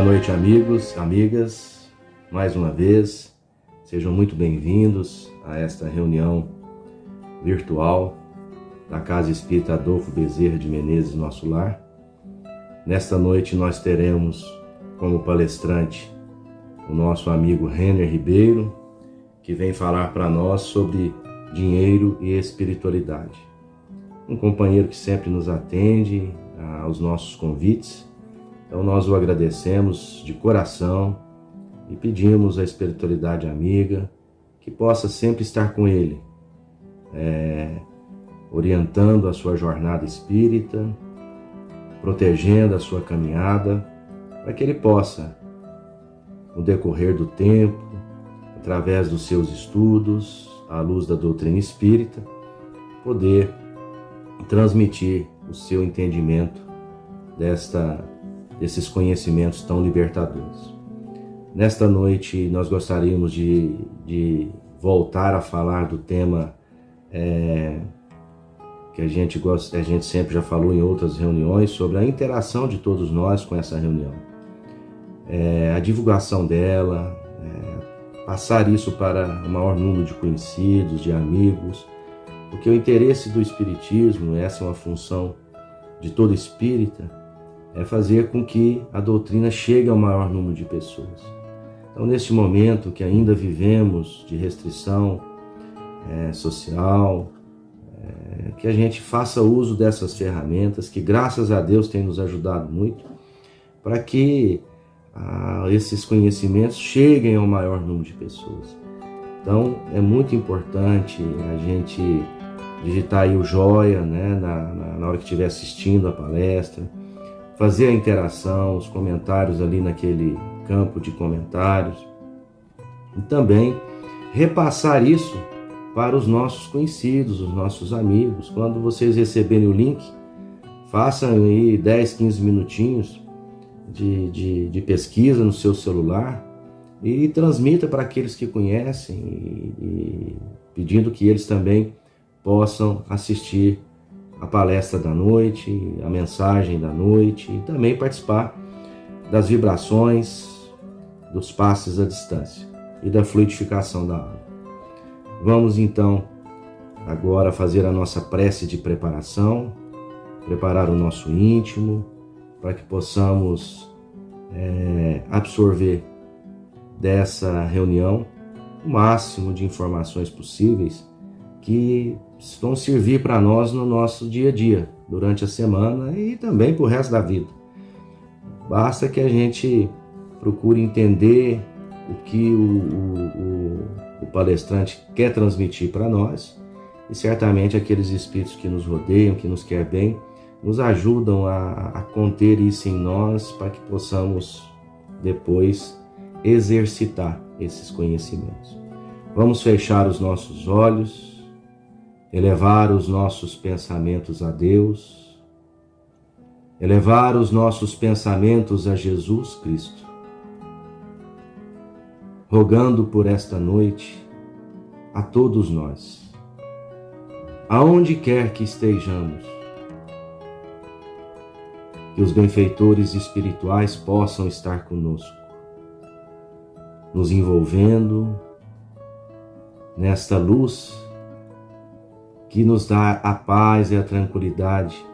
noite, amigos, amigas. Mais uma vez, sejam muito bem-vindos a esta reunião virtual da Casa Espírita Adolfo Bezerra de Menezes, nosso lar. Nesta noite nós teremos como palestrante o nosso amigo Renner Ribeiro, que vem falar para nós sobre dinheiro e espiritualidade. Um companheiro que sempre nos atende aos nossos convites. Então nós o agradecemos de coração e pedimos à espiritualidade amiga que possa sempre estar com ele, orientando a sua jornada espírita, protegendo a sua caminhada, para que ele possa, no decorrer do tempo, através dos seus estudos, à luz da doutrina espírita, poder transmitir o seu entendimento desses conhecimentos tão libertadores. Nesta noite nós gostaríamos de voltar a falar do tema que a gente sempre já falou em outras reuniões, sobre a interação de todos nós com essa reunião. A divulgação dela, passar isso para o maior número de conhecidos, de amigos, porque o interesse do Espiritismo, essa é uma função de todo espírita, é fazer com que a doutrina chegue ao maior número de pessoas. Então, neste momento que ainda vivemos de restrição social, que a gente faça uso dessas ferramentas, que graças a Deus tem nos ajudado muito, para que esses conhecimentos cheguem ao maior número de pessoas. Então, é muito importante a gente digitar aí o joia, né, na hora que estiver assistindo a palestra, fazer a interação, os comentários ali naquele campo de comentários, e também repassar isso para os nossos conhecidos, os nossos amigos. Quando vocês receberem o link, façam aí 10, 15 minutinhos de pesquisa no seu celular e transmita para aqueles que conhecem, e pedindo que eles também possam assistir a palestra da noite, a mensagem da noite, e também participar das vibrações, dos passes à distância e da fluidificação da alma. Vamos então agora fazer a nossa prece de preparação, preparar o nosso íntimo, para que possamos absorver dessa reunião o máximo de informações possíveis que vão servir para nós no nosso dia a dia, durante a semana e também para o resto da vida. Basta que a gente procure entender o que o palestrante quer transmitir para nós, e certamente aqueles espíritos que nos rodeiam, que nos querem bem, nos ajudam a conter isso em nós, para que possamos depois exercitar esses conhecimentos. Vamos fechar os nossos olhos, elevar os nossos pensamentos a Deus, elevar os nossos pensamentos a Jesus Cristo, rogando por esta noite a todos nós, aonde quer que estejamos, que os benfeitores espirituais possam estar conosco, nos envolvendo nesta luz que nos dá a paz e a tranquilidade,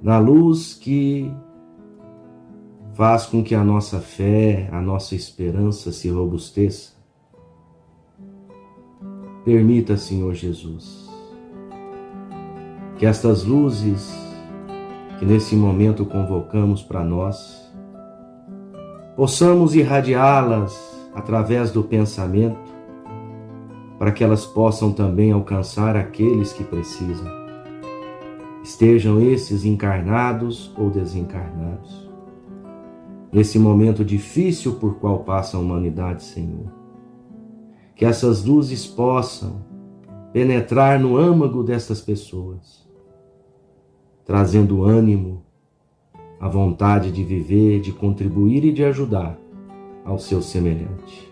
na luz que faz com que a nossa fé, a nossa esperança se robusteça. Permita, Senhor Jesus, que estas luzes que nesse momento convocamos para nós, possamos irradiá-las através do pensamento, para que elas possam também alcançar aqueles que precisam, estejam esses encarnados ou desencarnados, nesse momento difícil por qual passa a humanidade, Senhor. Que essas luzes possam penetrar no âmago destas pessoas, trazendo ânimo, a vontade de viver, de contribuir e de ajudar ao seu semelhante.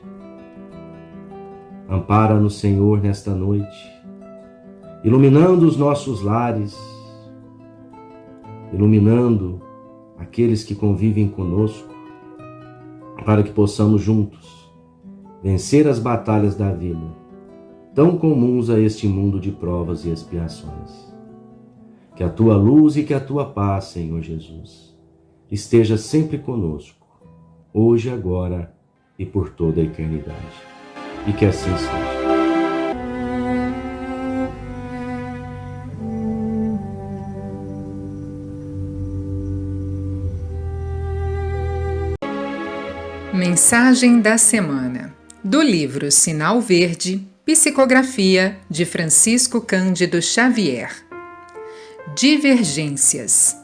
Ampara-nos, Senhor, nesta noite, iluminando os nossos lares, iluminando aqueles que convivem conosco, para que possamos juntos vencer as batalhas da vida, tão comuns a este mundo de provas e expiações. Que a tua luz e que a tua paz, Senhor Jesus, esteja sempre conosco, hoje, agora e por toda a eternidade. E que assim seja. Mensagem da semana, do livro Sinal Verde, psicografia de Francisco Cândido Xavier. Divergências.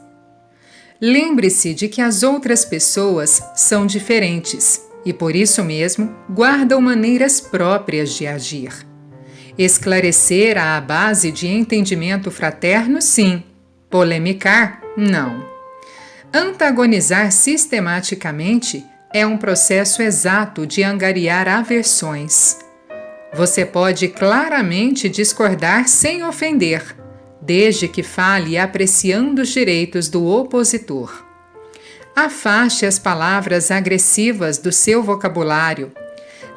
Lembre-se de que as outras pessoas são diferentes e, por isso mesmo, guardam maneiras próprias de agir. Esclarecer à base de entendimento fraterno, sim. Polemicar, não. Antagonizar sistematicamente é um processo exato de angariar aversões. Você pode claramente discordar sem ofender, desde que fale apreciando os direitos do opositor. Afaste as palavras agressivas do seu vocabulário.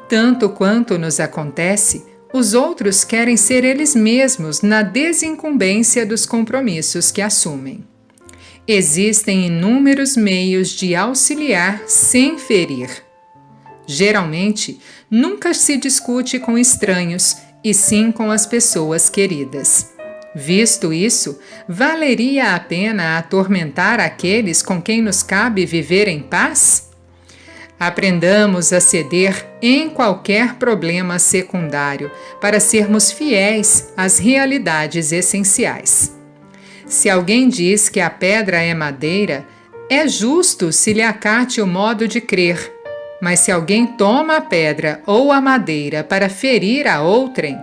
Tanto quanto nos acontece, os outros querem ser eles mesmos na desincumbência dos compromissos que assumem. Existem inúmeros meios de auxiliar sem ferir. Geralmente, nunca se discute com estranhos, e sim com as pessoas queridas. Visto isso, valeria a pena atormentar aqueles com quem nos cabe viver em paz? Aprendamos a ceder em qualquer problema secundário para sermos fiéis às realidades essenciais. Se alguém diz que a pedra é madeira, é justo se lhe acate o modo de crer, mas se alguém toma a pedra ou a madeira para ferir a outrem,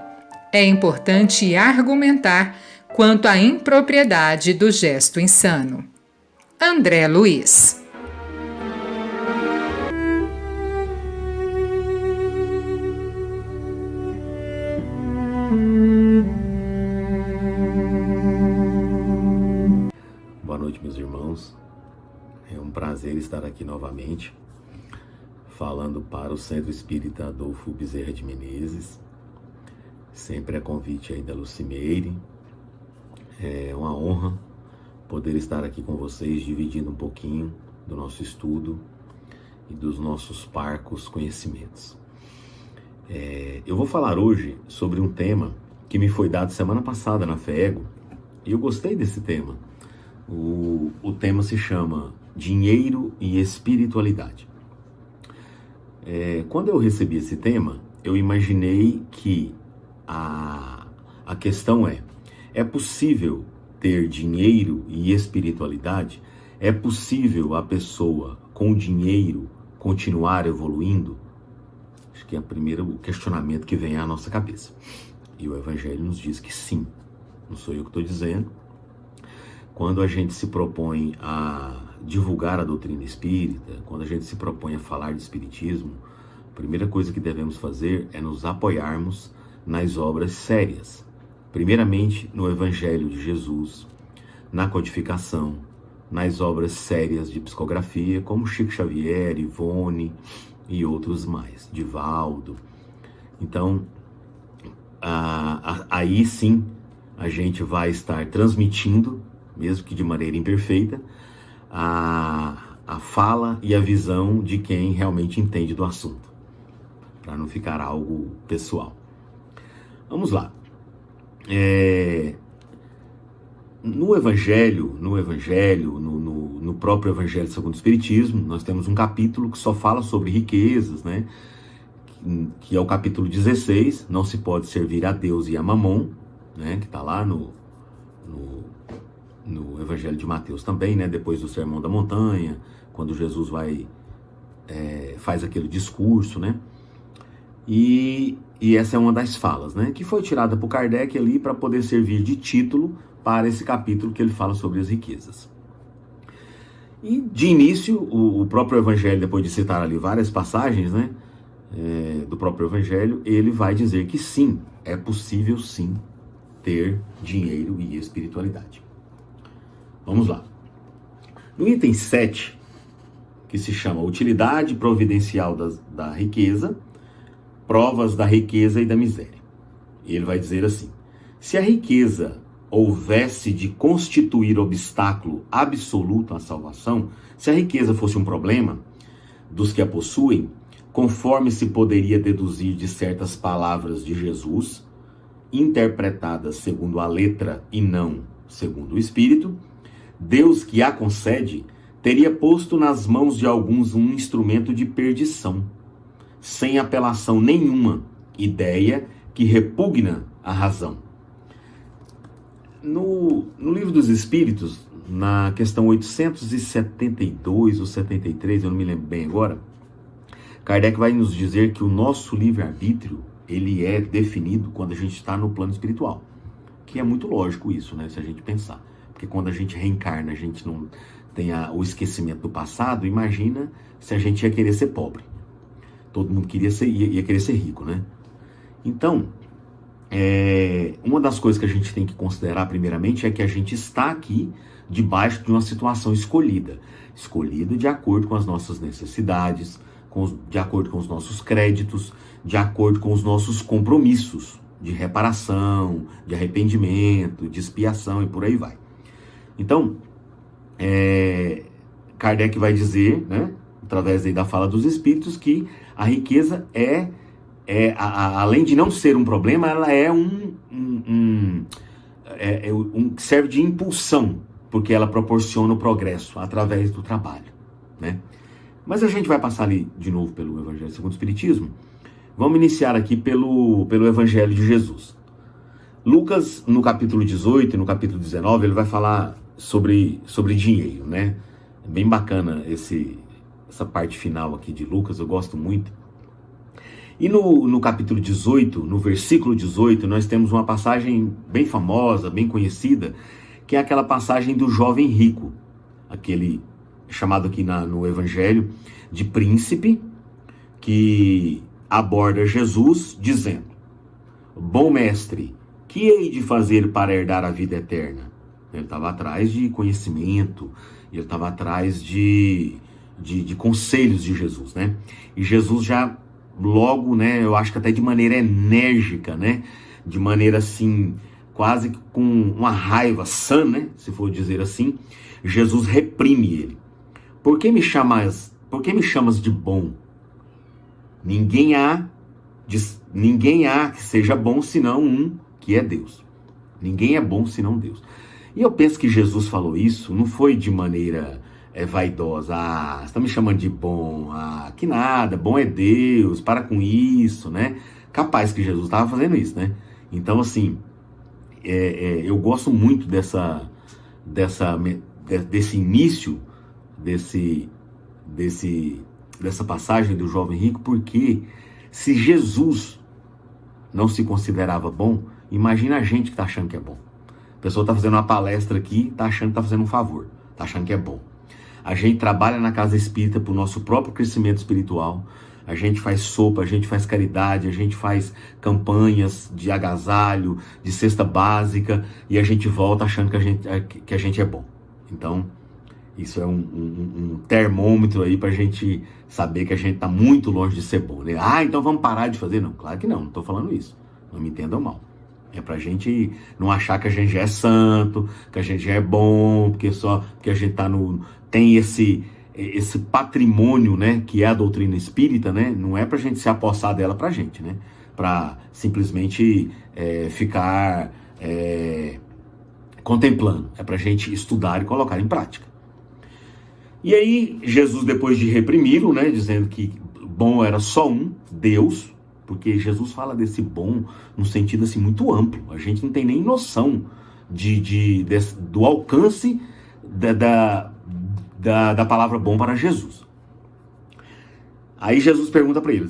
é importante argumentar quanto à impropriedade do gesto insano. André Luiz. Boa noite, meus irmãos. É um prazer estar aqui novamente, falando para o Centro Espírita Adolfo Bezerra de Menezes. Sempre a convite aí da Lucimeire. É uma honra poder estar aqui com vocês, dividindo um pouquinho do nosso estudo e dos nossos parcos conhecimentos. Eu vou falar hoje sobre um tema que me foi dado semana passada na FEEGO, e eu gostei desse tema. O tema se chama Dinheiro e Espiritualidade. Quando eu recebi esse tema, eu imaginei que a questão é possível ter dinheiro e espiritualidade? É possível a pessoa com dinheiro continuar evoluindo? Acho que é o primeiro questionamento que vem à nossa cabeça. E o Evangelho nos diz que sim. Não sou eu que estou dizendo. Quando a gente se propõe a divulgar a doutrina espírita, quando a gente se propõe a falar de espiritismo, a primeira coisa que devemos fazer é nos apoiarmos nas obras sérias. Primeiramente, no Evangelho de Jesus, na codificação, nas obras sérias de psicografia, como Chico Xavier, Ivone e outros mais, Divaldo. Então, aí sim, a gente vai estar transmitindo, mesmo que de maneira imperfeita, a fala e a visão de quem realmente entende do assunto, para não ficar algo pessoal. Vamos lá. No próprio Evangelho segundo o Espiritismo, nós temos um capítulo que só fala sobre riquezas, né? Que é o capítulo 16, não se pode servir a Deus e a Mamon, né? Que está lá no Evangelho de Mateus também, né? Depois do Sermão da Montanha, quando Jesus faz aquele discurso, né? E essa é uma das falas, né? Que foi tirada por Kardec ali para poder servir de título para esse capítulo que ele fala sobre as riquezas. E de início, o próprio Evangelho, depois de citar ali várias passagens, né? Do próprio Evangelho, ele vai dizer que sim, é possível sim ter dinheiro e espiritualidade. Vamos lá. No item 7, que se chama Utilidade Providencial da Riqueza, Provas da Riqueza e da Miséria. E ele vai dizer assim: se a riqueza houvesse de constituir obstáculo absoluto à salvação, se a riqueza fosse um problema dos que a possuem, conforme se poderia deduzir de certas palavras de Jesus, interpretadas segundo a letra e não segundo o Espírito, Deus que a concede teria posto nas mãos de alguns um instrumento de perdição, sem apelação nenhuma, ideia que repugna a razão. No Livro dos Espíritos, na questão 872 ou 73, eu não me lembro bem agora, Kardec vai nos dizer que o nosso livre-arbítrio, ele é definido quando a gente está no plano espiritual. Que é muito lógico isso, né, se a gente pensar. Porque quando a gente reencarna, a gente não tem o esquecimento do passado, imagina se a gente ia querer ser pobre. Todo mundo ia querer ser rico, né? Então, uma das coisas que a gente tem que considerar primeiramente é que a gente está aqui debaixo de uma situação escolhida de acordo com as nossas necessidades, de acordo com os nossos créditos, de acordo com os nossos compromissos de reparação, de arrependimento, de expiação e por aí vai. Então, Kardec vai dizer, né, através aí da fala dos Espíritos, que a riqueza além de não ser um problema, ela é serve de impulsão, porque ela proporciona o progresso através do trabalho, né? Mas a gente vai passar ali de novo pelo Evangelho segundo o Espiritismo. Vamos iniciar aqui pelo Evangelho de Jesus. Lucas, no capítulo 18 e no capítulo 19, ele vai falar sobre dinheiro, né? É bem bacana essa parte final aqui de Lucas, eu gosto muito. E no capítulo 18, no versículo 18, nós temos uma passagem bem famosa, bem conhecida, que é aquela passagem do jovem rico, aquele chamado aqui no Evangelho de príncipe, que aborda Jesus dizendo: bom mestre, que hei de fazer para herdar a vida eterna? Ele estava atrás de conhecimento, ele estava atrás de conselhos de Jesus, né? E Jesus já logo, né, eu acho que até de maneira enérgica, né, de maneira assim, quase com uma raiva sã, né, se for dizer assim, Jesus reprime ele. Por que me chamas de bom? Ninguém há que seja bom senão um que é Deus. Ninguém é bom senão Deus. E eu penso que Jesus falou isso, não foi de maneira vaidosa. Você está me chamando de bom? Que nada, bom é Deus, para com isso, né? Capaz que Jesus estava fazendo isso, né? Então, assim, eu gosto muito desse início, dessa passagem do jovem rico, porque se Jesus não se considerava bom, imagina a gente que está achando que é bom. A pessoa está fazendo uma palestra aqui, está achando que está fazendo um favor, está achando que é bom. A gente trabalha na casa espírita para o nosso próprio crescimento espiritual. A gente faz sopa, a gente faz caridade, a gente faz campanhas de agasalho, de cesta básica, e a gente volta achando que a gente é bom. Então, isso é um termômetro aí para a gente saber que a gente está muito longe de ser bom, né? Então vamos parar de fazer? Não, claro que não estou falando isso. Não me entendam mal. É pra gente não achar que a gente já é santo, que a gente já é bom, porque a gente tem esse patrimônio, né, que é a doutrina espírita, né? Não é pra gente se apossar dela pra gente, né? Pra simplesmente ficar contemplando. É pra gente estudar e colocar em prática. E aí, Jesus, depois de reprimi-lo, né, dizendo que bom era só um, Deus, porque Jesus fala desse bom num sentido assim muito amplo. A gente não tem nem noção do alcance da palavra bom para Jesus. Aí Jesus pergunta para ele: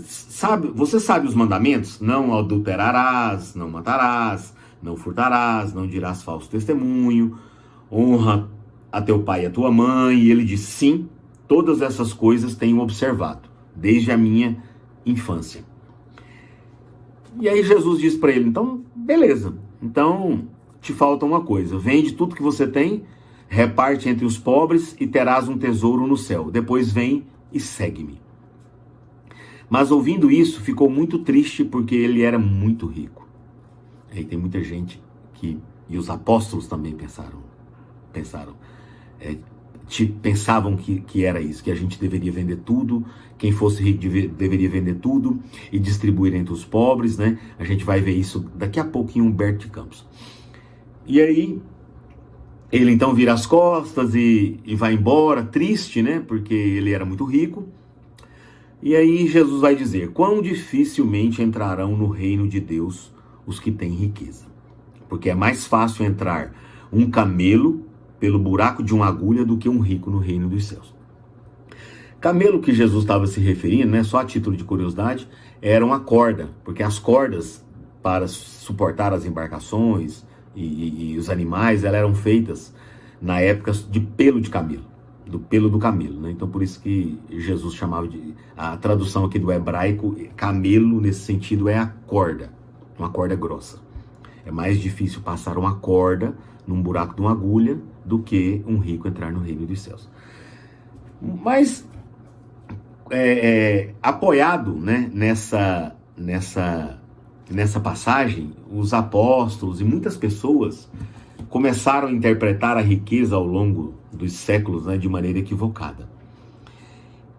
você sabe os mandamentos? Não adulterarás, não matarás, não furtarás, não dirás falso testemunho, honra a teu pai e a tua mãe. E ele diz: sim, todas essas coisas tenho observado, desde a minha infância. E aí Jesus diz para ele: então, beleza, então te falta uma coisa, vende tudo que você tem, reparte entre os pobres e terás um tesouro no céu. Depois vem e segue-me. Mas ouvindo isso, ficou muito triste porque ele era muito rico. Aí tem muita gente e os apóstolos também pensavam que era isso, que a gente deveria vender tudo, quem fosse rico deveria vender tudo e distribuir entre os pobres, né? A gente vai ver isso daqui a pouco em Humberto de Campos. E aí, ele então vira as costas e vai embora, triste, né? Porque ele era muito rico. E aí Jesus vai dizer: quão dificilmente entrarão no reino de Deus os que têm riqueza. Porque é mais fácil entrar um camelo pelo buraco de uma agulha do que um rico no reino dos céus. Camelo que Jesus estava se referindo, né, só a título de curiosidade, era uma corda, porque as cordas para suportar as embarcações e os animais, elas eram feitas na época de pelo de camelo, do pelo do camelo, né? Então por isso que Jesus chamava a tradução aqui do hebraico, camelo nesse sentido é a corda, uma corda grossa. É mais difícil passar uma corda num buraco de uma agulha do que um rico entrar no reino dos céus. Mas, apoiado, né, nessa passagem, os apóstolos e muitas pessoas começaram a interpretar a riqueza ao longo dos séculos, né, de maneira equivocada.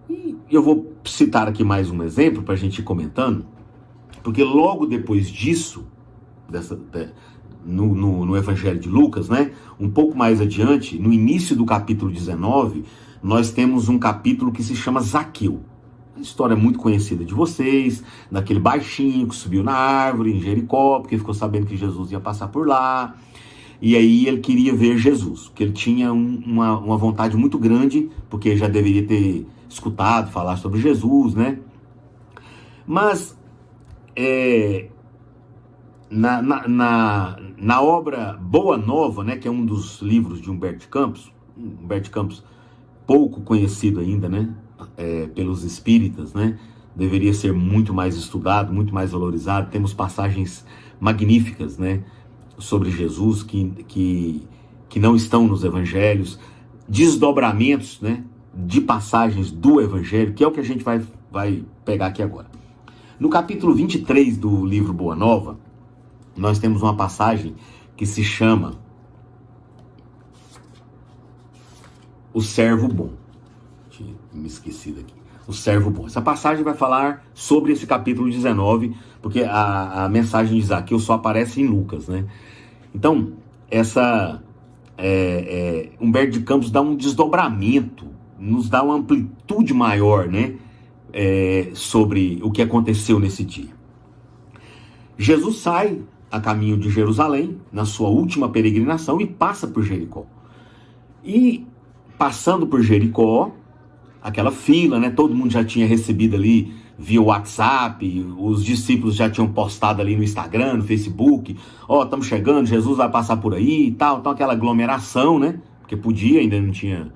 E eu vou citar aqui mais um exemplo para a gente ir comentando, porque logo depois disso, no Evangelho de Lucas, né, um pouco mais adiante, no início do capítulo 19, nós temos um capítulo que se chama Zaqueu. A história é muito conhecida de vocês, daquele baixinho que subiu na árvore em Jericó, porque ficou sabendo que Jesus ia passar por lá, e aí ele queria ver Jesus, porque ele tinha uma vontade muito grande, porque já deveria ter escutado falar sobre Jesus, né? Mas na obra Boa Nova, né, que é um dos livros de Humberto de Campos, pouco conhecido ainda, né, pelos espíritas, né, deveria ser muito mais estudado, muito mais valorizado. Temos passagens magníficas, né, sobre Jesus que não estão nos evangelhos, desdobramentos, né, de passagens do evangelho, que é o que a gente vai pegar aqui agora. No capítulo 23 do livro Boa Nova, nós temos uma passagem que se chama O Servo Bom. Tinha me esquecido aqui. O Servo Bom. Essa passagem vai falar sobre esse capítulo 19, porque a mensagem de Zaqueu só aparece em Lucas, né? Então, Humberto de Campos dá um desdobramento, nos dá uma amplitude maior, né? Sobre o que aconteceu nesse dia. Jesus sai a caminho de Jerusalém, na sua última peregrinação, e passa por Jericó. E passando por Jericó, aquela fila, né? Todo mundo já tinha recebido ali via WhatsApp, os discípulos já tinham postado ali no Instagram, no Facebook, estamos chegando, Jesus vai passar por aí e tal. Então aquela aglomeração, né? Porque podia, ainda não tinha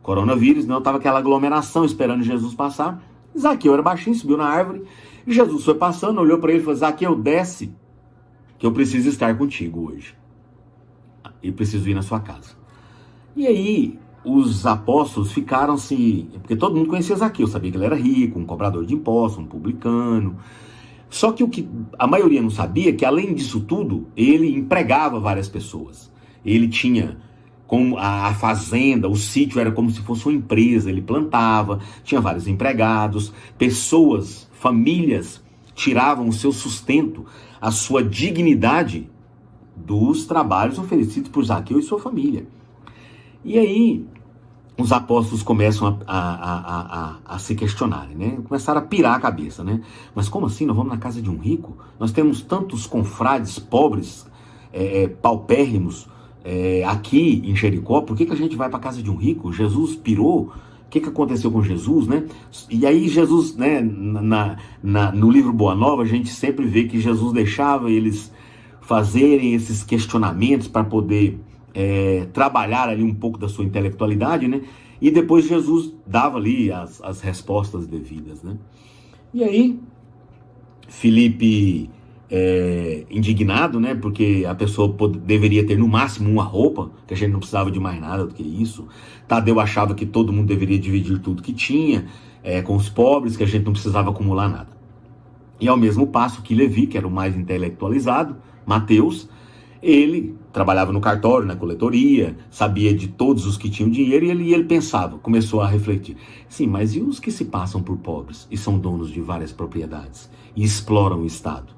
coronavírus, não, estava aquela aglomeração esperando Jesus passar. Zaqueu era baixinho, subiu na árvore, e Jesus foi passando, olhou para ele e falou: Zaqueu, desce, que eu preciso estar contigo hoje. E preciso ir na sua casa. E aí, os apóstolos ficaram-se... Porque todo mundo conhecia Zaqueu, sabia que ele era rico, um cobrador de impostos, um publicano. Só que o que a maioria não sabia é que, além disso tudo, ele empregava várias pessoas. Ele tinha como a fazenda, o sítio era como se fosse uma empresa, ele plantava, tinha vários empregados, pessoas, famílias tiravam o seu sustento, a sua dignidade dos trabalhos oferecidos por Zaqueu e sua família. E aí, os apóstolos começam a se questionarem, né? Começaram a pirar a cabeça, né? Mas como assim? Nós vamos na casa de um rico? Nós temos tantos confrades pobres, paupérrimos, aqui em Jericó, por que a gente vai para a casa de um rico? Jesus pirou? O que aconteceu com Jesus, né? E aí Jesus, né, no livro Boa Nova, a gente sempre vê que Jesus deixava eles fazerem esses questionamentos para poder trabalhar ali um pouco da sua intelectualidade, né? E depois Jesus dava ali as respostas devidas, né? E aí, Filipe indignado, né? Porque a pessoa deveria ter no máximo uma roupa, que a gente não precisava de mais nada do que isso. Tadeu achava que todo mundo deveria dividir tudo que tinha com os pobres, que a gente não precisava acumular nada. E ao mesmo passo que Levi, que era o mais intelectualizado, Mateus, ele trabalhava no cartório, na coletoria, sabia de todos os que tinham dinheiro, e ele pensava, começou a refletir. Sim, mas e os que se passam por pobres e são donos de várias propriedades e exploram o Estado?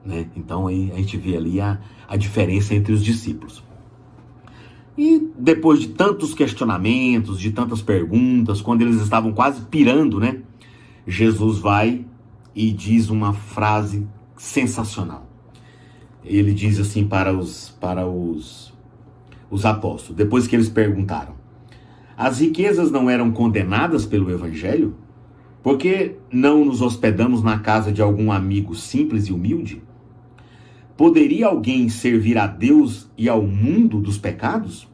Né? Então aí a gente vê ali a diferença entre os discípulos. E depois de tantos questionamentos, de tantas perguntas, quando eles estavam quase pirando, né? Jesus vai e diz uma frase sensacional. Ele diz assim para os apóstolos, depois que eles perguntaram: as riquezas não eram condenadas pelo Evangelho? Por que não nos hospedamos na casa de algum amigo simples e humilde? Poderia alguém servir a Deus e ao mundo dos pecados?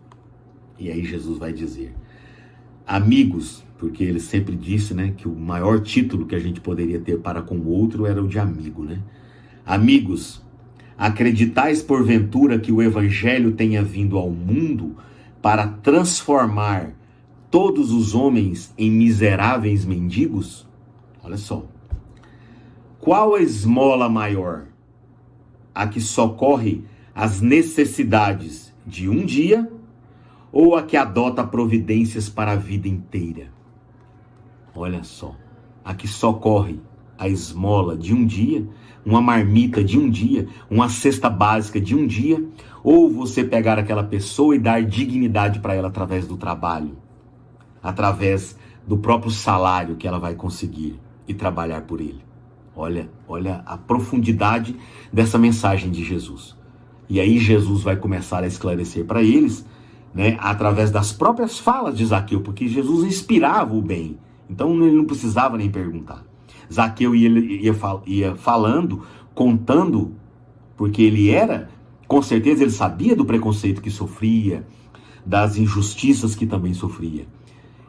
E aí Jesus vai dizer: amigos, porque ele sempre disse, né, que o maior título que a gente poderia ter para com o outro era o de amigo, né? Amigos, acreditais porventura que o Evangelho tenha vindo ao mundo para transformar todos os homens em miseráveis mendigos? Olha só. Qual a esmola maior? A que socorre as necessidades de um dia ou a que adota providências para a vida inteira? Olha só. A que socorre a esmola de um dia, uma marmita de um dia, uma cesta básica de um dia, ou você pegar aquela pessoa e dar dignidade para ela através do trabalho, através do próprio salário que ela vai conseguir e trabalhar por ele. Olha a profundidade dessa mensagem de Jesus. E aí Jesus vai começar a esclarecer para eles, né, através das próprias falas de Zaqueu, porque Jesus inspirava o bem. Então ele não precisava nem perguntar. Zaqueu ia falando, contando, porque ele com certeza ele sabia do preconceito que sofria, das injustiças que também sofria.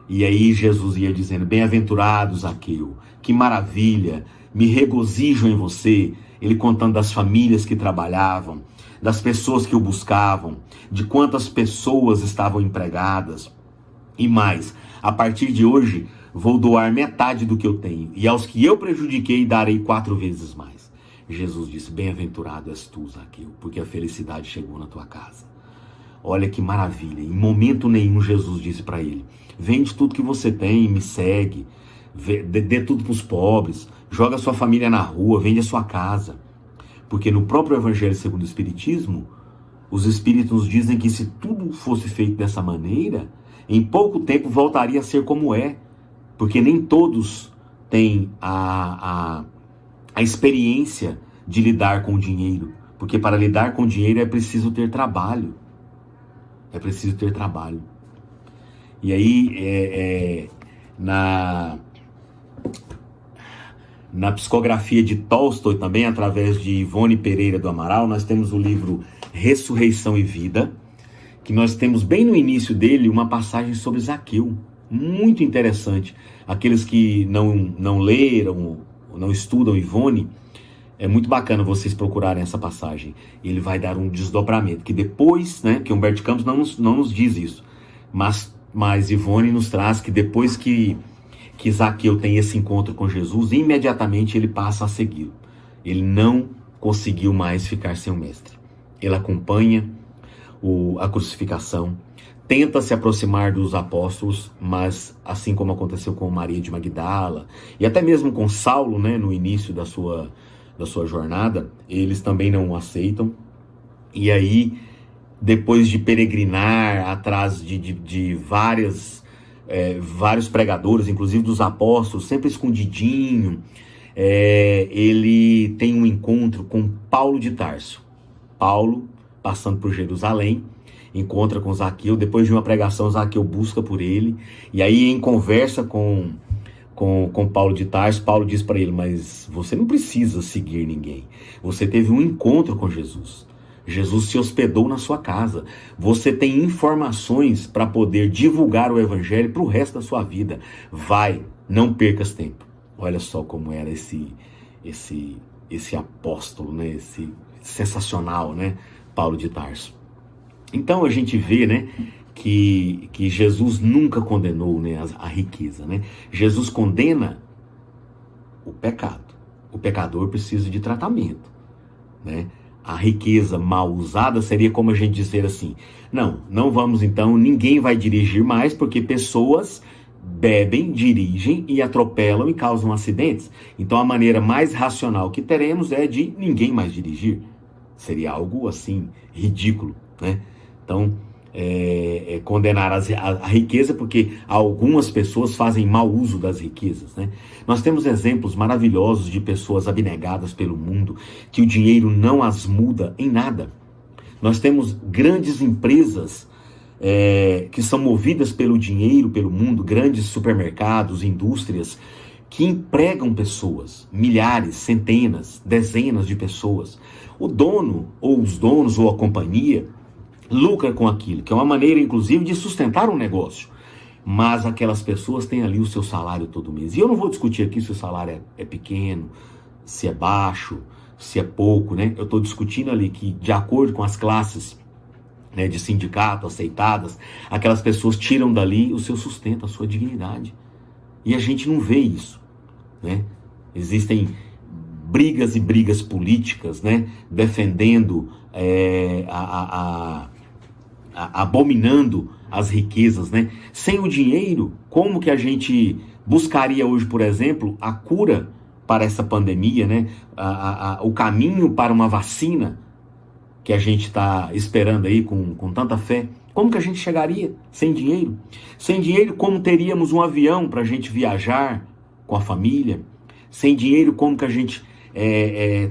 E aí Jesus ia dizendo: bem-aventurado Zaqueu, que maravilha, me regozijo em você. Ele contando das famílias que trabalhavam, das pessoas que o buscavam, de quantas pessoas estavam empregadas. E mais, a partir de hoje, vou doar metade do que eu tenho, e aos que eu prejudiquei darei 4 vezes mais. Jesus disse: bem-aventurado és tu, Zaqueu, porque a felicidade chegou na tua casa. Olha que maravilha. Em momento nenhum Jesus disse para ele: vende tudo que você tem, me segue, dê tudo para os pobres, joga a sua família na rua, vende a sua casa. Porque no próprio Evangelho segundo o Espiritismo, os Espíritos nos dizem que se tudo fosse feito dessa maneira, em pouco tempo voltaria a ser como é. Porque nem todos têm a experiência de lidar com o dinheiro. Porque para lidar com o dinheiro é preciso ter trabalho. É preciso ter trabalho. E aí, na psicografia de Tolstói também, através de Ivone Pereira do Amaral, nós temos o livro Ressurreição e Vida, que nós temos bem no início dele uma passagem sobre Zaqueu. Muito interessante. Aqueles que não leram, não estudam Ivone, é muito bacana vocês procurarem essa passagem. Ele vai dar um desdobramento, que depois, né, que Humberto Campos não nos diz isso, mas Ivone nos traz que depois que Zaqueu tem esse encontro com Jesus, imediatamente ele passa a segui-lo. Ele não conseguiu mais ficar sem o mestre. Ele acompanha a crucificação, tenta se aproximar dos apóstolos, mas assim como aconteceu com Maria de Magdala, e até mesmo com Saulo, né, no início da sua jornada, eles também não o aceitam. E aí, depois de peregrinar atrás de vários pregadores, inclusive dos apóstolos, sempre escondidinho, ele tem um encontro com Paulo de Tarso. Paulo, passando por Jerusalém, encontra com Zaqueu. Depois de uma pregação, Zaqueu busca por ele, e aí em conversa com Paulo de Tarso, Paulo diz para ele: mas você não precisa seguir ninguém, você teve um encontro com Jesus, Jesus se hospedou na sua casa, você tem informações para poder divulgar o evangelho para o resto da sua vida, vai, não percas tempo. Olha só como era esse esse apóstolo, né? Esse sensacional, né? Paulo de Tarso. Então a gente vê, né, que Jesus nunca condenou, né, a riqueza, né? Jesus condena o pecado. O pecador precisa de tratamento, né? A riqueza mal usada seria como a gente dizer assim: não vamos então, ninguém vai dirigir mais porque pessoas bebem, dirigem e atropelam e causam acidentes. Então a maneira mais racional que teremos é de ninguém mais dirigir. Seria algo assim ridículo, né? Então condenar a riqueza porque algumas pessoas fazem mau uso das riquezas, né? Nós temos exemplos maravilhosos de pessoas abnegadas pelo mundo, que o dinheiro não as muda em nada. Nós temos grandes empresas que são movidas pelo dinheiro, pelo mundo, grandes supermercados, indústrias, que empregam pessoas, milhares, centenas, dezenas de pessoas. O dono, ou os donos, ou a companhia, lucra com aquilo, que é uma maneira, inclusive, de sustentar um negócio. Mas aquelas pessoas têm ali o seu salário todo mês. E eu não vou discutir aqui se o salário é pequeno, se é baixo, se é pouco, né? Eu estou discutindo ali que, de acordo com as classes, né, de sindicato aceitadas, aquelas pessoas tiram dali o seu sustento, a sua dignidade. E a gente não vê isso, né? Existem brigas e brigas políticas, né, defendendo, abominando as riquezas, né? Sem o dinheiro, como que a gente buscaria hoje, por exemplo, a cura para essa pandemia, né? O caminho para uma vacina que a gente está esperando aí com tanta fé? Como que a gente chegaria sem dinheiro? Sem dinheiro, como teríamos um avião para a gente viajar com a família? Sem dinheiro, como que a gente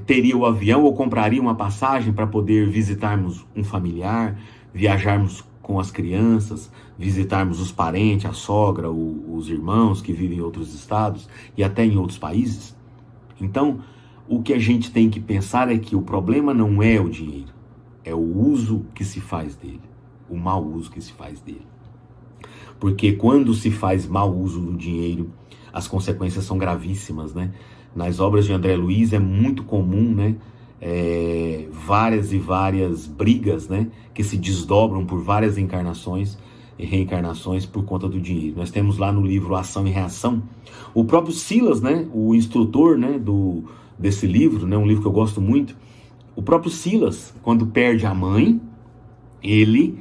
teria o avião ou compraria uma passagem para poder visitarmos um familiar, viajarmos com as crianças, visitarmos os parentes, a sogra, os irmãos que vivem em outros estados e até em outros países? Então, o que a gente tem que pensar é que o problema não é o dinheiro, é o uso que se faz dele, o mau uso que se faz dele. Porque quando se faz mau uso do dinheiro, as consequências são gravíssimas, né? Nas obras de André Luiz é muito comum, né? Várias e várias brigas, né? Que se desdobram por várias encarnações e reencarnações por conta do dinheiro. Nós temos lá no livro Ação e Reação, o próprio Silas, né? O instrutor, né? Desse livro, né? Um livro que eu gosto muito. O próprio Silas, quando perde a mãe, ele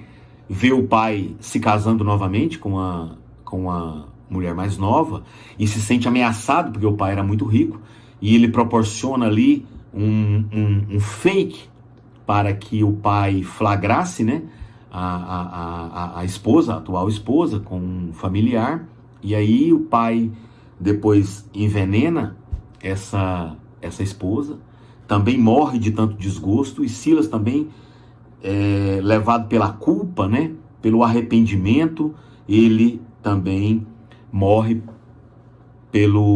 vê o pai se casando novamente com a mulher mais nova e se sente ameaçado porque o pai era muito rico e ele proporciona ali um fake para que o pai flagrasse, né, a esposa, a atual esposa, com um familiar, e aí o pai depois envenena essa esposa, também morre de tanto desgosto, e Silas também, levado pela culpa, né, pelo arrependimento, ele também morre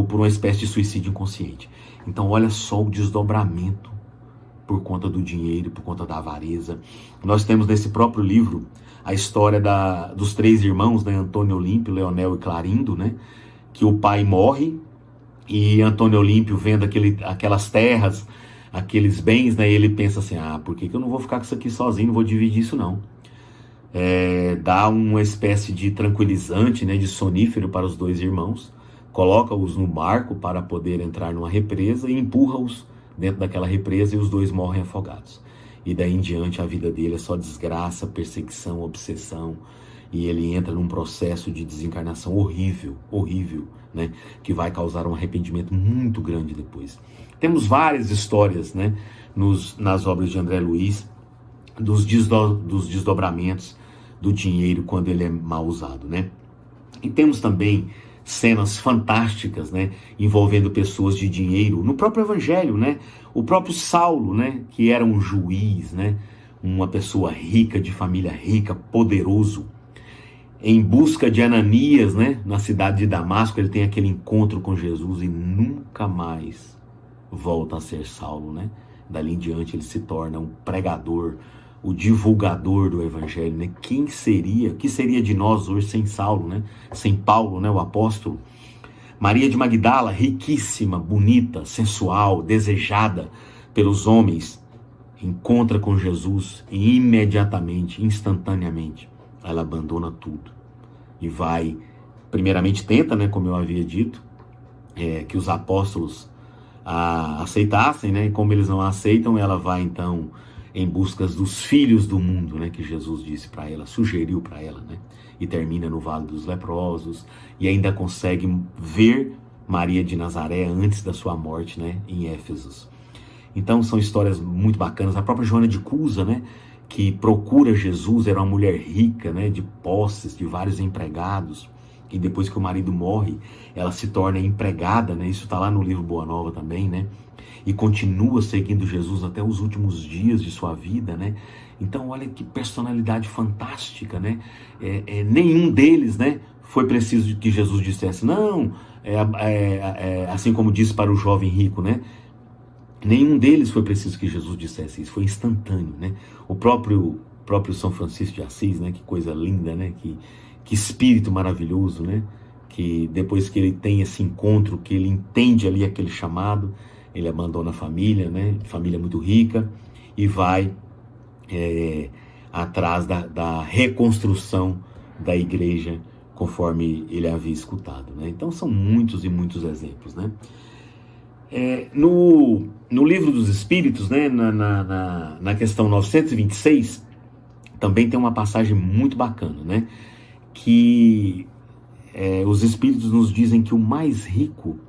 por uma espécie de suicídio inconsciente. Então olha só o desdobramento por conta do dinheiro, por conta da avareza. Nós temos nesse próprio livro a história dos três irmãos, né, Antônio Olímpio, Leonel e Clarindo, né, que o pai morre e Antônio Olímpio, vendo aquelas terras, aqueles bens, né, ele pensa assim: por que eu não vou ficar com isso aqui sozinho, não vou dividir isso não. Dá uma espécie de tranquilizante, né, de sonífero para os dois irmãos, coloca-os no barco para poder entrar numa represa e empurra-os dentro daquela represa e os dois morrem afogados. E daí em diante a vida dele é só desgraça, perseguição, obsessão, e ele entra num processo de desencarnação horrível, horrível, né, que vai causar um arrependimento muito grande depois. Temos várias histórias, né, nas obras de André Luiz, dos desdobramentos do dinheiro quando ele é mal usado, né? E temos também cenas fantásticas, né, envolvendo pessoas de dinheiro no próprio Evangelho, né? O próprio Saulo, né, que era um juiz, né, uma pessoa rica, de família rica, poderoso, em busca de Ananias, né, na cidade de Damasco, ele tem aquele encontro com Jesus e nunca mais volta a ser Saulo, né? Dali em diante ele se torna um pregador, o divulgador do Evangelho, né? Que seria de nós hoje sem Saulo, né? Sem Paulo, né? O apóstolo. Maria de Magdala, riquíssima, bonita, sensual, desejada pelos homens, encontra com Jesus e imediatamente, instantaneamente, ela abandona tudo e vai, primeiramente tenta, né, como eu havia dito, que os apóstolos aceitassem, né, e como eles não aceitam, ela vai então em busca dos filhos do mundo, né, que Jesus disse para ela, sugeriu para ela, né, e termina no Vale dos Leprosos, e ainda consegue ver Maria de Nazaré antes da sua morte, né, em Éfeso. Então são histórias muito bacanas. A própria Joana de Cusa, né, que procura Jesus, era uma mulher rica, né, de posses, de vários empregados, e depois que o marido morre, ela se torna empregada, né, isso está lá no livro Boa Nova também, né, e continua seguindo Jesus até os últimos dias de sua vida, né. Então olha que personalidade fantástica, né. Nenhum deles, né, foi preciso que Jesus dissesse, não, assim como disse para o jovem rico, né. Nenhum deles foi preciso que Jesus dissesse isso, foi instantâneo, né? O próprio São Francisco de Assis, né? Que coisa linda, né? Que espírito maravilhoso, né? Que depois que ele tem esse encontro, que ele entende ali aquele chamado, ele abandona a família, né? Família muito rica, e vai atrás da reconstrução da igreja, conforme ele havia escutado, né? Então são muitos e muitos exemplos, né? No Livro dos Espíritos, né, na questão 926, também tem uma passagem muito bacana, né, que os Espíritos nos dizem que o mais rico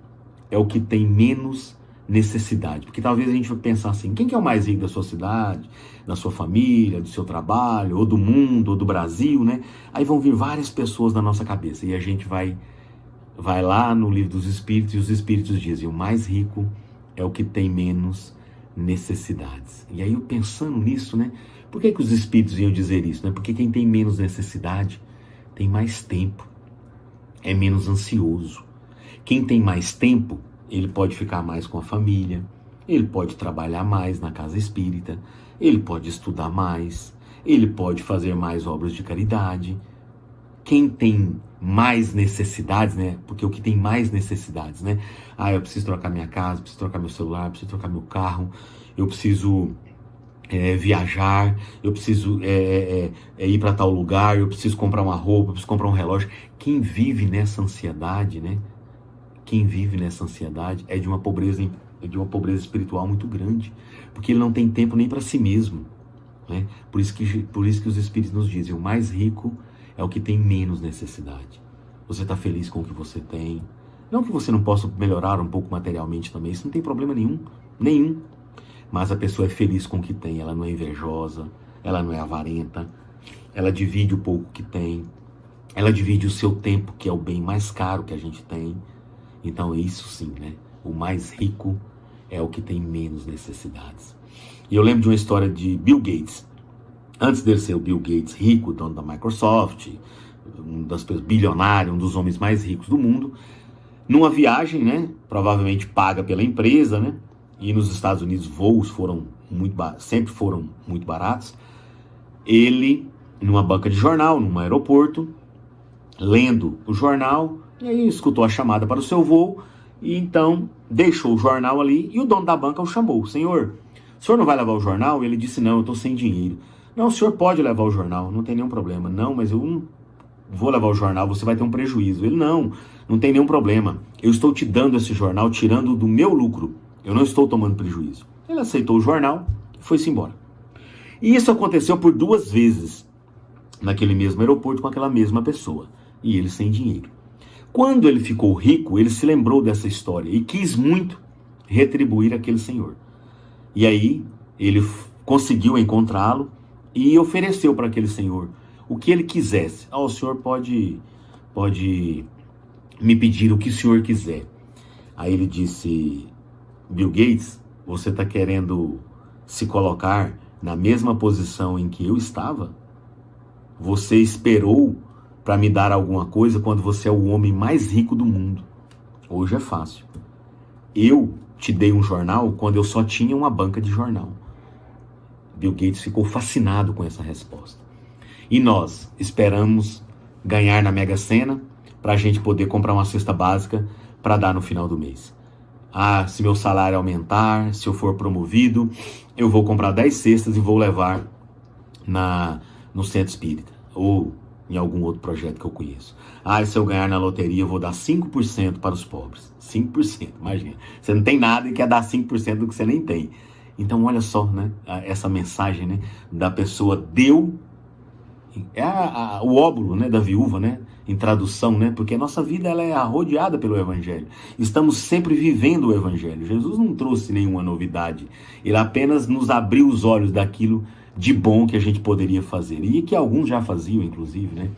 é o que tem menos necessidade. Porque talvez a gente vai pensar assim, quem que é o mais rico da sua cidade, da sua família, do seu trabalho, ou do mundo, ou do Brasil, né? Aí vão vir várias pessoas na nossa cabeça e a gente vai lá no Livro dos Espíritos, e os Espíritos dizem, o mais rico é o que tem menos necessidades. E aí eu pensando nisso, né, por que os Espíritos iam dizer isso, né? Porque quem tem menos necessidade tem mais tempo, é menos ansioso. Quem tem mais tempo, ele pode ficar mais com a família, ele pode trabalhar mais na casa espírita, ele pode estudar mais, ele pode fazer mais obras de caridade. Quem tem mais necessidades, né? Porque o que tem mais necessidades, né? Eu preciso trocar minha casa, preciso trocar meu celular, preciso trocar meu carro, eu preciso viajar, eu preciso ir para tal lugar, eu preciso comprar uma roupa, eu preciso comprar um relógio. Quem vive nessa ansiedade, né? Quem vive nessa ansiedade é de uma pobreza espiritual muito grande, porque ele não tem tempo nem para si mesmo, né? Por isso que os Espíritos nos dizem, o mais rico é o que tem menos necessidade. Você está feliz com o que você tem. Não que você não possa melhorar um pouco materialmente também, isso não tem problema nenhum. Mas a pessoa é feliz com o que tem, ela não é invejosa, ela não é avarenta, ela divide o pouco que tem, ela divide o seu tempo, que é o bem mais caro que a gente tem. Então isso sim, né? O mais rico é o que tem menos necessidades. E eu lembro de uma história de Bill Gates. Antes dele ser o Bill Gates rico, dono da Microsoft, bilionário, um dos homens mais ricos do mundo, numa viagem, né, provavelmente paga pela empresa, né, e nos Estados Unidos voos sempre foram muito baratos, ele, numa banca de jornal, num aeroporto, lendo o jornal, e aí escutou a chamada para o seu voo, e então deixou o jornal ali, e o dono da banca o chamou, senhor, o senhor não vai levar o jornal? E ele disse, não, eu estou sem dinheiro. Não, o senhor pode levar o jornal, não tem nenhum problema. Não, mas eu não vou levar o jornal, você vai ter um prejuízo. Ele, não tem nenhum problema. Eu estou te dando esse jornal, tirando do meu lucro. Eu não estou tomando prejuízo. Ele aceitou o jornal e foi-se embora. E isso aconteceu por 2 vezes naquele mesmo aeroporto com aquela mesma pessoa. E ele sem dinheiro. Quando ele ficou rico, ele se lembrou dessa história e quis muito retribuir aquele senhor. E aí ele conseguiu encontrá-lo e ofereceu para aquele senhor o que ele quisesse. O senhor pode me pedir o que o senhor quiser. Aí ele disse, Bill Gates, você está querendo se colocar na mesma posição em que eu estava? Você esperou para me dar alguma coisa quando você é o homem mais rico do mundo. Hoje é fácil. Eu te dei um jornal quando eu só tinha uma banca de jornal. Bill Gates ficou fascinado com essa resposta. E nós esperamos ganhar na Mega Sena para a gente poder comprar uma cesta básica para dar no final do mês. Ah, se meu salário aumentar, se eu for promovido, eu vou comprar 10 cestas e vou levar no centro espírita, ou em algum outro projeto que eu conheço. Ah, se eu ganhar na loteria, eu vou dar 5% para os pobres. 5%, imagina. Você não tem nada e quer dar 5% do que você nem tem. Então, olha só, né, essa mensagem, né, da pessoa deu, o óbolo, né, da viúva, né, em tradução, né, porque a nossa vida ela é rodeada pelo Evangelho. Estamos sempre vivendo o Evangelho. Jesus não trouxe nenhuma novidade. Ele apenas nos abriu os olhos daquilo de bom que a gente poderia fazer. E que alguns já faziam, inclusive, né.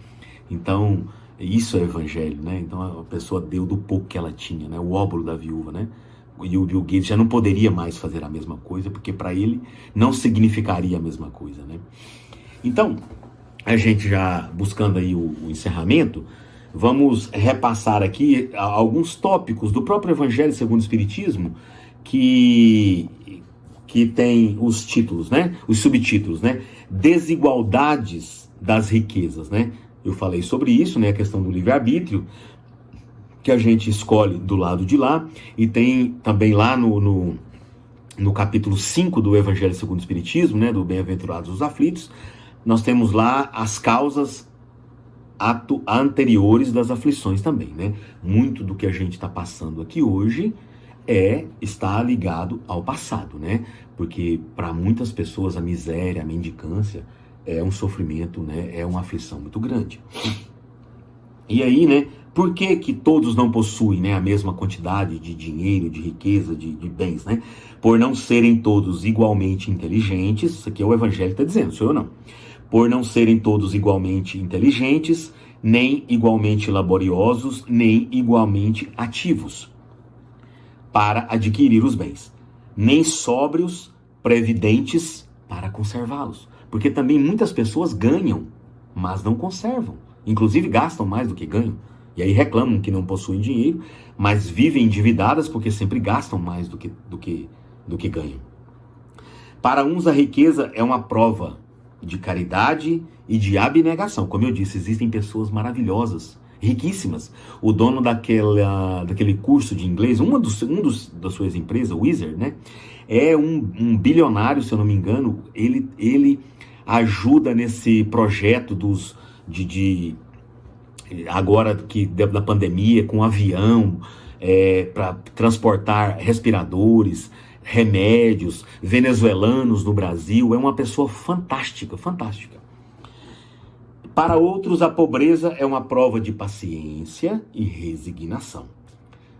Então, isso é Evangelho, né. Então, a pessoa deu do pouco que ela tinha, né, o óbolo da viúva, né. E o Bill Gates já não poderia mais fazer a mesma coisa, porque para ele não significaria a mesma coisa, né? Então, a gente já buscando aí o encerramento, vamos repassar aqui alguns tópicos do próprio Evangelho segundo o Espiritismo que tem os títulos, né? Os subtítulos, né? Desigualdades das riquezas, né? Eu falei sobre isso, né? A questão do livre-arbítrio, que a gente escolhe do lado de lá, e tem também lá no capítulo 5 do Evangelho segundo o Espiritismo, né, do Bem-aventurados os Aflitos, nós temos lá as causas anteriores das aflições também, né? Muito do que a gente está passando aqui hoje está ligado ao passado, né? Porque para muitas pessoas a miséria, a mendicância é um sofrimento, né? É uma aflição muito grande. E aí, né? Por que todos não possuem, né, a mesma quantidade de dinheiro, de riqueza, de bens, né? Por não serem todos igualmente inteligentes, isso aqui é o Evangelho que está dizendo, sou eu não. Por não serem todos igualmente inteligentes, nem igualmente laboriosos, nem igualmente ativos para adquirir os bens, nem sóbrios, previdentes para conservá-los. Porque também muitas pessoas ganham, mas não conservam. Inclusive gastam mais do que ganham. E aí reclamam que não possuem dinheiro, mas vivem endividadas porque sempre gastam mais do que ganham. Para uns a riqueza é uma prova de caridade e de abnegação. Como eu disse, existem pessoas maravilhosas, riquíssimas. O dono daquele curso de inglês, das suas empresas, o Wizard, né? É um bilionário, se eu não me engano. Ele ajuda nesse projeto agora da pandemia, com avião, para transportar respiradores, remédios, venezuelanos no Brasil. É uma pessoa fantástica, fantástica. Para outros, a pobreza é uma prova de paciência e resignação.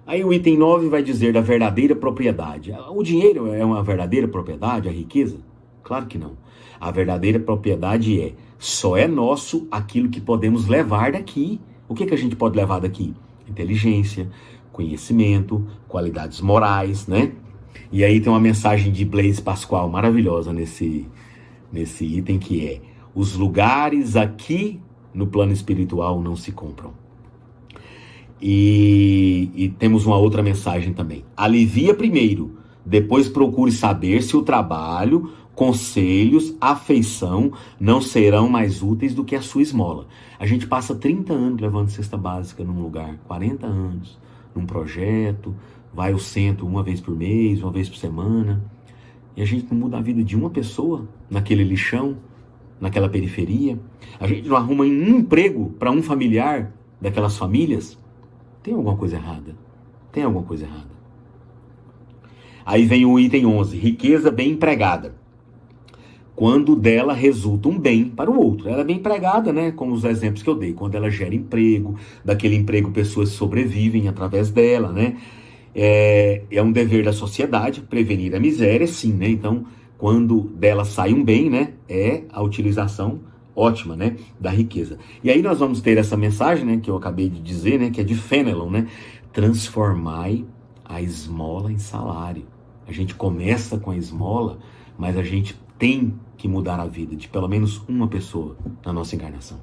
Aí o item 9 vai dizer da verdadeira propriedade. O dinheiro é uma verdadeira propriedade, a riqueza? Claro que não. A verdadeira propriedade só é nosso aquilo que podemos levar daqui. O que a gente pode levar daqui? Inteligência, conhecimento, qualidades morais, né? E aí tem uma mensagem de Blaise Pascal maravilhosa nesse item, que é: os lugares aqui no plano espiritual não se compram. E temos uma outra mensagem também. Alivia primeiro, depois procure saber se o trabalho, conselhos, afeição não serão mais úteis do que a sua esmola. A gente passa 30 anos levando cesta básica num lugar, 40 anos num projeto, vai ao centro uma vez por mês, uma vez por semana, e a gente não muda a vida de uma pessoa naquele lixão, naquela periferia. A gente não arruma um emprego para um familiar daquelas famílias. Tem alguma coisa errada. Tem alguma coisa errada. Aí vem o item 11, riqueza bem empregada, quando dela resulta um bem para o outro. Ela é bem empregada, né? Como os exemplos que eu dei. Quando ela gera emprego, daquele emprego pessoas sobrevivem através dela, né? É um dever da sociedade prevenir a miséria, sim, né? Então, quando dela sai um bem, né? É a utilização ótima, né? Da riqueza. E aí nós vamos ter essa mensagem, né? Que eu acabei de dizer, né? Que é de Fenelon, né? Transformai a esmola em salário. A gente começa com a esmola, mas a gente tem que mudar a vida de pelo menos uma pessoa na nossa encarnação.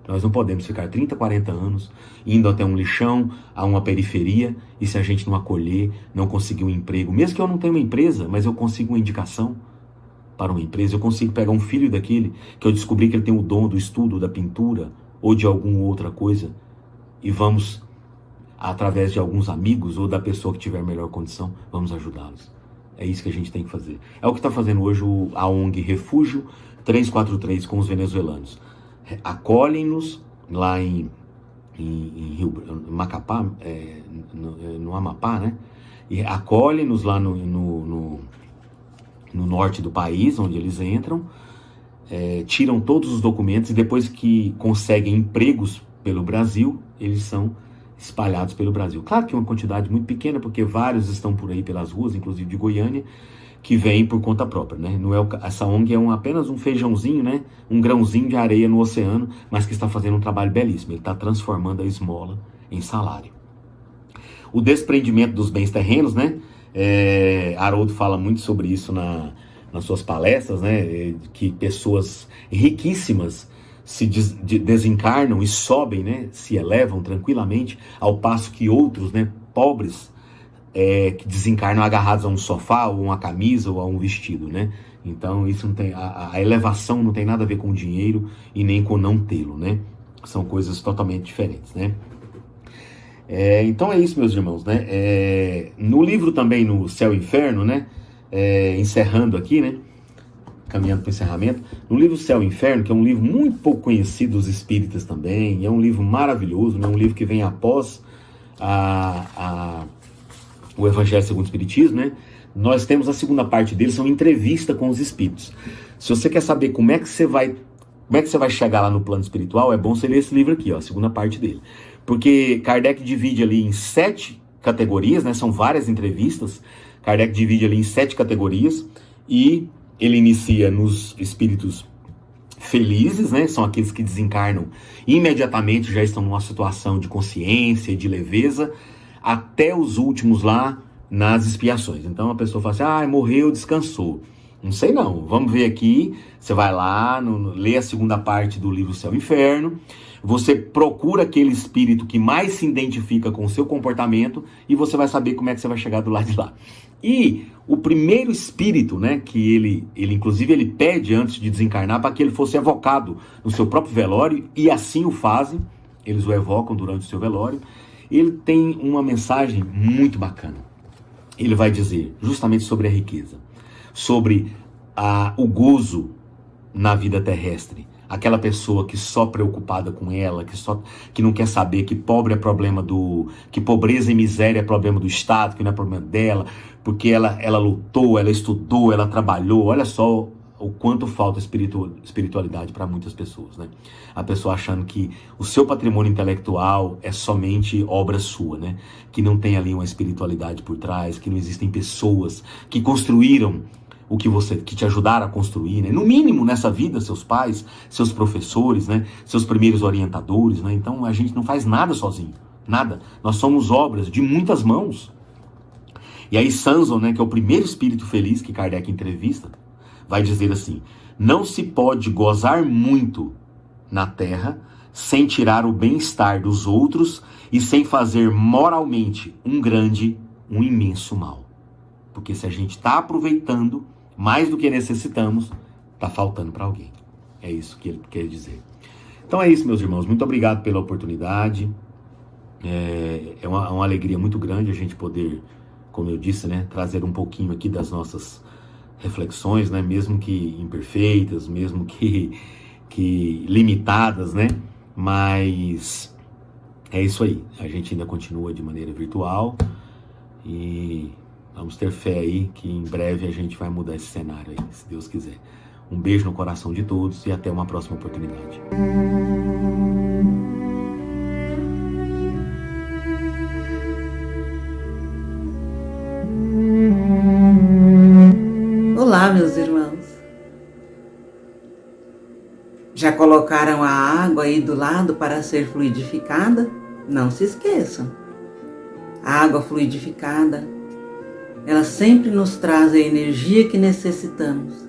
Nós não podemos ficar 30, 40 anos indo até um lixão, a uma periferia, e se a gente não acolher, não conseguir um emprego, mesmo que eu não tenha uma empresa, mas eu consigo uma indicação para uma empresa, eu consigo pegar um filho daquele, que eu descobri que ele tem o dom do estudo, da pintura, ou de alguma outra coisa, e vamos através de alguns amigos ou da pessoa que tiver melhor condição, vamos ajudá-los. É isso que a gente tem que fazer. É o que está fazendo hoje a ONG Refúgio 343 com os venezuelanos. Acolhem-nos lá em Macapá, no Amapá, né? E acolhem-nos lá no norte do país, onde eles entram, tiram todos os documentos e depois que conseguem empregos pelo Brasil, eles são espalhados pelo Brasil. Claro que é uma quantidade muito pequena, porque vários estão por aí pelas ruas, inclusive de Goiânia, que vêm por conta própria, né? Não é essa ONG é apenas um feijãozinho, né? Um grãozinho de areia no oceano, mas que está fazendo um trabalho belíssimo. Ele está transformando a esmola em salário. O desprendimento dos bens terrenos, né? Haroldo fala muito sobre isso nas suas palestras, né? Que pessoas riquíssimas se desencarnam e sobem, né? Se elevam tranquilamente, ao passo que outros, né? Pobres, que desencarnam agarrados a um sofá, ou uma camisa, ou a um vestido, né? Então, isso não tem, a elevação não tem nada a ver com o dinheiro e nem com não tê-lo, né? São coisas totalmente diferentes, né? Então é isso, meus irmãos, né? No livro também, no Céu e Inferno, né? Encerrando aqui, né? Caminhando para o encerramento. No livro Céu e Inferno, que é um livro muito pouco conhecido dos espíritas também, é um livro maravilhoso, né? Um livro que vem após o Evangelho segundo o Espiritismo, né? Nós temos a segunda parte dele, são entrevistas com os espíritos. Se você quer saber como é que você vai chegar lá no plano espiritual, é bom você ler esse livro aqui, ó, a segunda parte dele. Porque Kardec divide ali em 7 categorias, né? São várias entrevistas. Kardec divide ali em 7 categorias e ele inicia nos espíritos felizes, né? São aqueles que desencarnam imediatamente, já estão numa situação de consciência e de leveza, até os últimos lá nas expiações. Então a pessoa fala assim, morreu, descansou. Não sei não, vamos ver aqui, você vai lá, lê a segunda parte do livro Céu e Inferno, você procura aquele espírito que mais se identifica com o seu comportamento e você vai saber como é que você vai chegar do lado de lá. E o primeiro espírito, né, que ele inclusive ele pede antes de desencarnar para que ele fosse evocado no seu próprio velório, e assim o fazem, eles o evocam durante o seu velório. Ele tem uma mensagem muito bacana. Ele vai dizer justamente sobre a riqueza, sobre o gozo na vida terrestre. Aquela pessoa que só preocupada com ela, que não quer saber que que pobreza e miséria é problema do Estado, que não é problema dela, porque ela lutou, ela estudou, ela trabalhou. Olha só o quanto falta espiritualidade para muitas pessoas, né? A pessoa achando que o seu patrimônio intelectual é somente obra sua, né? Que não tem ali uma espiritualidade por trás, que não existem pessoas que construíram que te ajudaram a construir, né? No mínimo nessa vida, seus pais, seus professores, né? Seus primeiros orientadores, né? Então a gente não faz nada sozinho, nada. Nós somos obras de muitas mãos. E aí Sanson, né, que é o primeiro espírito feliz que Kardec entrevista, vai dizer assim: não se pode gozar muito na terra sem tirar o bem-estar dos outros e sem fazer moralmente um imenso mal. Porque se a gente está aproveitando mais do que necessitamos, está faltando para alguém. É isso que ele quer dizer. Então é isso, meus irmãos. Muito obrigado pela oportunidade. É uma alegria muito grande a gente poder, como eu disse, né, trazer um pouquinho aqui das nossas reflexões, né, mesmo que imperfeitas, mesmo que limitadas, né, mas é isso aí. A gente ainda continua de maneira virtual e vamos ter fé aí que em breve a gente vai mudar esse cenário aí, se Deus quiser. Um beijo no coração de todos e até uma próxima oportunidade. Olá, meus irmãos. Já colocaram a água aí do lado para ser fluidificada? Não se esqueçam. A água fluidificada, ela sempre nos traz a energia que necessitamos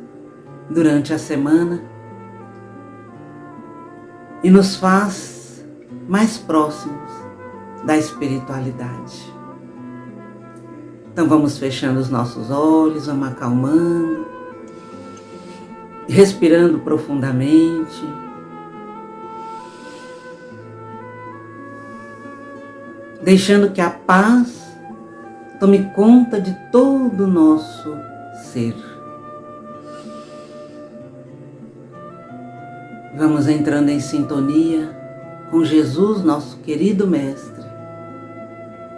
durante a semana e nos faz mais próximos da espiritualidade. Então vamos fechando os nossos olhos, vamos acalmando, respirando profundamente. deixando que a paz tome conta de todo o nosso ser. Vamos entrando em sintonia com Jesus, nosso querido Mestre,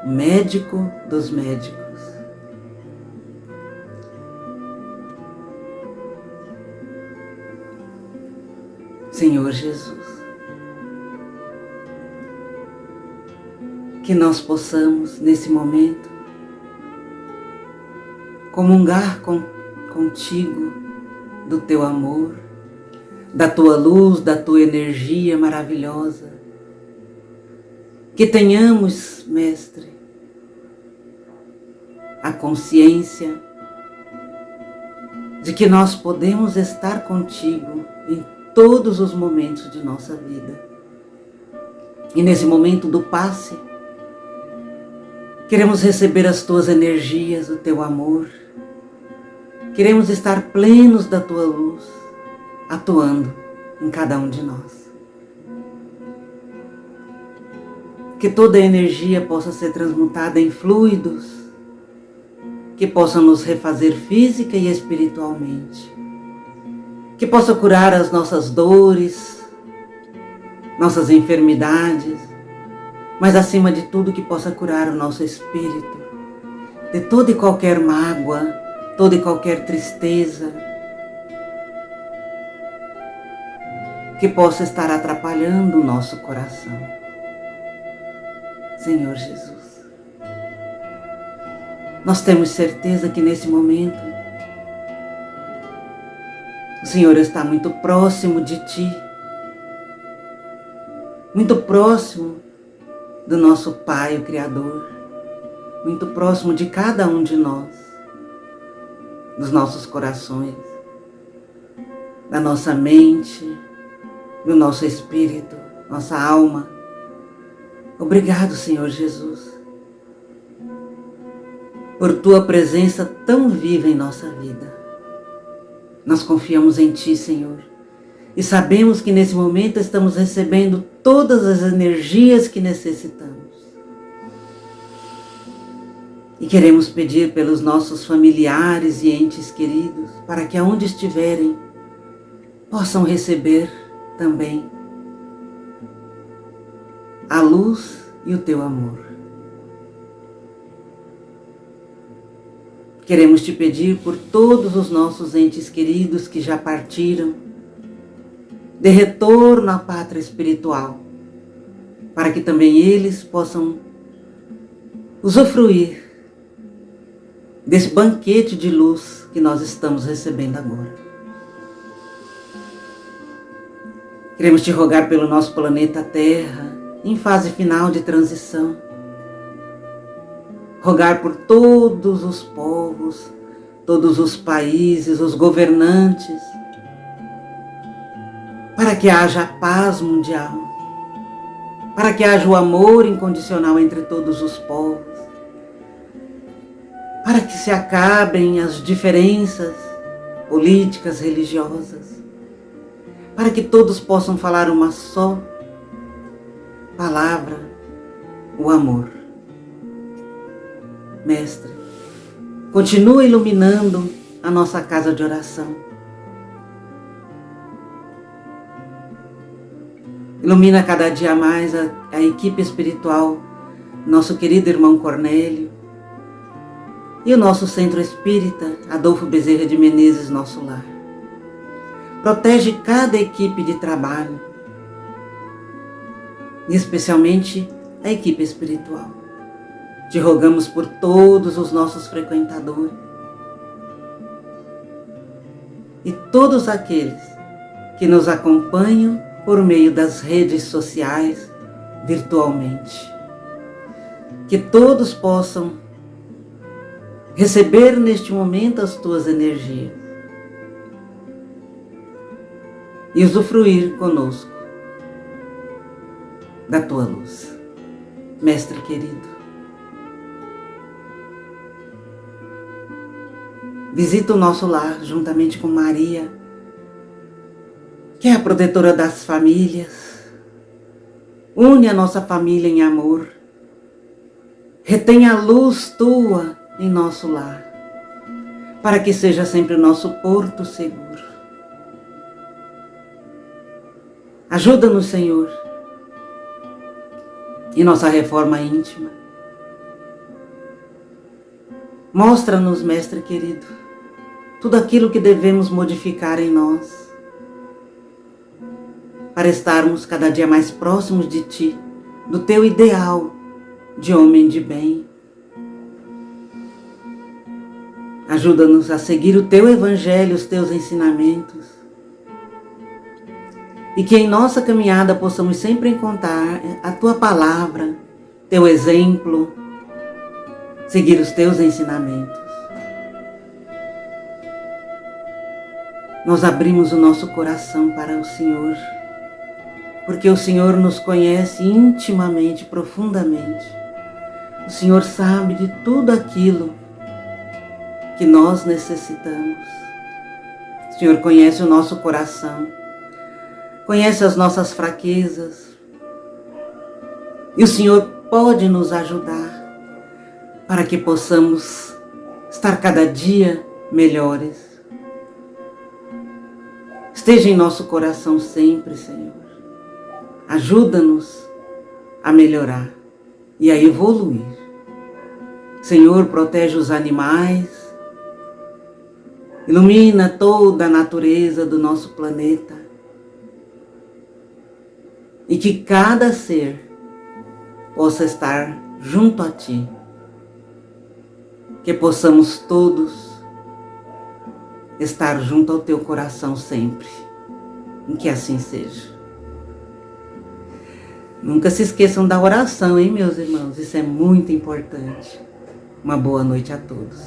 médico dos médicos. Senhor Jesus, que nós possamos, nesse momento, comungar contigo do teu amor, da tua luz, da tua energia maravilhosa. Que tenhamos, Mestre, a consciência de que nós podemos estar contigo em todos os momentos de nossa vida. E nesse momento do passe, queremos receber as tuas energias, o teu amor. Queremos estar plenos da tua luz, atuando em cada um de nós. Que toda a energia possa ser transmutada em fluidos que possam nos refazer física e espiritualmente. Que possa curar as nossas dores, nossas enfermidades, mas acima de tudo que possa curar o nosso espírito de toda e qualquer mágoa, toda e qualquer tristeza que possa estar atrapalhando o nosso coração. Senhor Jesus, nós temos certeza que nesse momento o Senhor está muito próximo de Ti, muito próximo do nosso Pai, o Criador, muito próximo de cada um de nós, dos nossos corações, da nossa mente, do nosso espírito, nossa alma. Obrigado, Senhor Jesus, por Tua presença tão viva em nossa vida. Nós confiamos em Ti, Senhor, e sabemos que nesse momento estamos recebendo todas as energias que necessitamos. E queremos pedir pelos nossos familiares e entes queridos, para que aonde estiverem, possam receber também a luz e o Teu amor. Queremos Te pedir por todos os nossos entes queridos que já partiram, de retorno à pátria espiritual, para que também eles possam usufruir desse banquete de luz que nós estamos recebendo agora. Queremos Te rogar pelo nosso planeta Terra, em fase final de transição. Rogar por todos os povos, todos os países, os governantes, para que haja paz mundial, para que haja o amor incondicional entre todos os povos, para que se acabem as diferenças políticas, religiosas, para que todos possam falar uma só palavra, o amor. Mestre, continua iluminando a nossa casa de oração. Ilumina cada dia mais a equipe espiritual, nosso querido irmão Cornélio e o nosso centro espírita, Adolfo Bezerra de Menezes, nosso lar. Protege cada equipe de trabalho, e especialmente a equipe espiritual. Te rogamos por todos os nossos frequentadores e todos aqueles que nos acompanham por meio das redes sociais, virtualmente. Que todos possam receber neste momento as Tuas energias e usufruir conosco da Tua luz. Mestre querido, visita o nosso lar juntamente com Maria, que é a protetora das famílias. Une a nossa família em amor, Retém a luz tua em nosso lar, para que seja sempre o nosso porto seguro. Ajuda-nos, Senhor, em nossa reforma íntima. Mostra-nos, Mestre querido, tudo aquilo que devemos modificar em nós, para estarmos cada dia mais próximos de Ti, do Teu ideal de homem de bem. Ajuda-nos a seguir o Teu Evangelho, os Teus ensinamentos, e que em nossa caminhada possamos sempre encontrar a Tua palavra, Teu exemplo, seguir os Teus ensinamentos. Nós abrimos o nosso coração para o Senhor, porque o Senhor nos conhece intimamente, profundamente. O Senhor sabe de tudo aquilo que nós necessitamos. O Senhor conhece o nosso coração, conhece as nossas fraquezas, e o Senhor pode nos ajudar para que possamos estar cada dia melhores. Esteja em nosso coração sempre, Senhor. Ajuda-nos a melhorar e a evoluir. Senhor, protege os animais, ilumina toda a natureza do nosso planeta, e que cada ser possa estar junto a Ti, que possamos todos estar junto ao Teu coração sempre, e que assim seja. Nunca se esqueçam da oração, hein, meus irmãos? Isso é muito importante. Uma boa noite a todos.